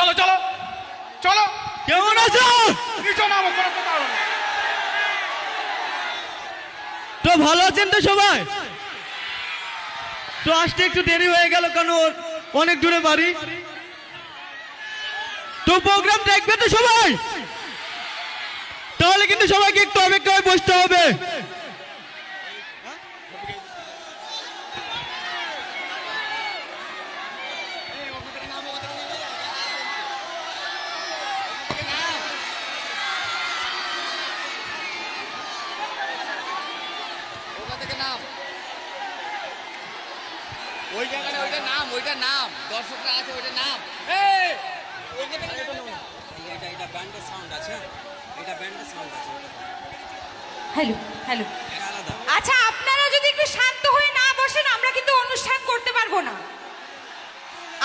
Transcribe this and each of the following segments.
চলো চলো চলো। কেমন আছো? নিচে নামো, কোনো কথা হবে না। তো ভালো আছেন তো সবাই? তো আসতে একটু দেরি হয়ে গেল, কারণ অনেক দূরে বাড়ি। তো প্রোগ্রাম দেখবে তো সবাই? তাহলে কিন্তু সবাইকে একটু অপেক্ষায় বসতে হবে। ওই জায়গাটা ওইটা নাম দর্শকরা আছে ওইটা নাম এটা ব্যান্ডের সাউন্ড আছে, এটা ব্যান্ডের সাউন্ড আছে। হ্যালো হ্যালো, আচ্ছা আপনারা যদি একটু শান্ত হয়ে না বসেন আমরা কিন্তু অনুষ্ঠান করতে পারবো না।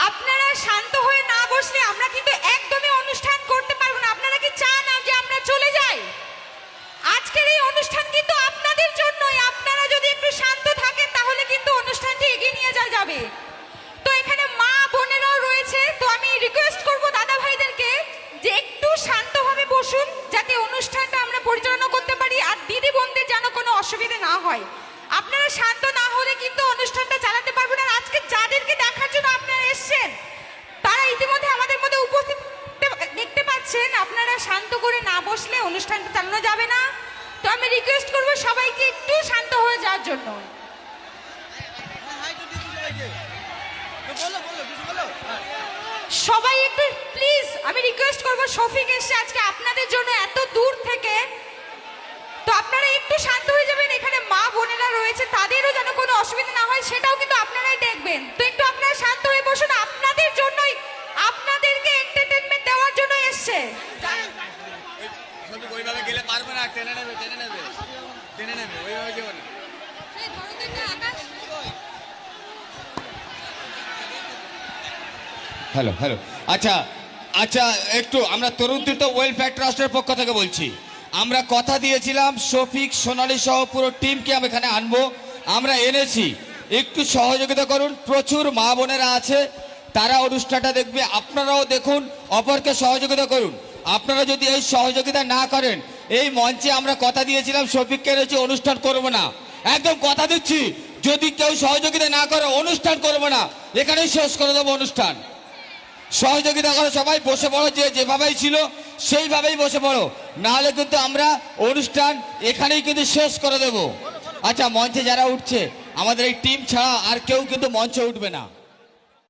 আপনারা শান্ত হয়ে না বসলে আমরা কিন্তু একদমই অনুষ্ঠান করতে পারবো না। আপনারা কি চান না যে আমরা চলে যাই? আজকের এই অনুষ্ঠান কিন্তু আপনাদের জন্যই। আপনারা যদি একটু শান্ত থাকেন তাহলে কিন্তু অনুষ্ঠানটি এগিয়ে নিয়ে যাওয়া যাবে। তো এখানে মা বোনেরাও রয়েছে, তো আমি রিকোয়েস্ট করব দাদা ভাইদেরকে যে একটু শান্তভাবে বসুন, যাতে অনুষ্ঠানটা আমরা পরিচালনা করতে পারি আর দিদি বোনদের যেন কোনো অসুবিধা না হয়। আপনারা শান্ত না হলে কিন্তু অনুষ্ঠানটা চালাতে পারবো না। আর আজকে যাদেরকে দেখার জন্য আপনারা এসেছেন তারা ইতিমধ্যে আমাদের মধ্যে উপস্থিত দেখতে পাচ্ছেন। আপনারা শান্ত করে না বসলে অনুষ্ঠানটা চালানো যাবে না। তো আমি রিকোয়েস্ট করব সবাইকে একটু শান্ত হয়ে যাওয়ার জন্য। সবাই একটু প্লিজ, আমি রিকোয়েস্ট করব, শফিক এসে আজকে আপনাদের জন্য এত দূর থেকে, তো আপনারা একটু শান্ত হয়ে যাবেন। এখানে মা বোনেরা রয়েছে, তাদেরও যেন কোনো অসুবিধা না হয় সেটাও কিন্তু আপনারাই দেখবেন। তো একটু আপনারা শান্ত হয়ে বসুন, আপনাদের জন্যই, আপনাদেরকে এন্টারটেইনমেন্ট দেওয়ার জন্য এসেছে। ওইভাবে গেলে পারবে না, টেনে নেবে ওইভাবে যাবে না। হ্যালো হ্যালো, আচ্ছা আচ্ছা, একটু আমরা তরুণ তীর্থ ওয়েলফেয়ার ট্রাস্টের পক্ষ থেকে বলছি। আমরা কথা দিয়েছিলাম শফিক, সোনালী সহ পুরো টিমকে আমি এখানে আনবো, আমরা এনেছি। একটু সহযোগিতা করুন, প্রচুর মা বোনেরা আছে, তারা অনুষ্ঠানটা দেখবে, আপনারাও দেখুন, অপরকে সহযোগিতা করুন। আপনারা যদি এই সহযোগিতা না করেন, এই মঞ্চে আমরা কথা দিয়েছিলাম শফিককে এনেছি, অনুষ্ঠান করব না, একদম কথা দিচ্ছি। যদি কেউ সহযোগিতা না করে অনুষ্ঠান করব না, এখানেই শেষ করে দেবো অনুষ্ঠান। সহযোগিতা করে সবাই বসে পড়ো, যে যেভাবেই ছিল সেইভাবেই বসে পড়ো, নাহলে কিন্তু আমরা অনুষ্ঠান এখানেই কিন্তু শেষ করে দেব। আচ্ছা, মঞ্চে যারা উঠছে আমাদের এই টিম ছাড়া আর কেউ কিন্তু মঞ্চে উঠবে না।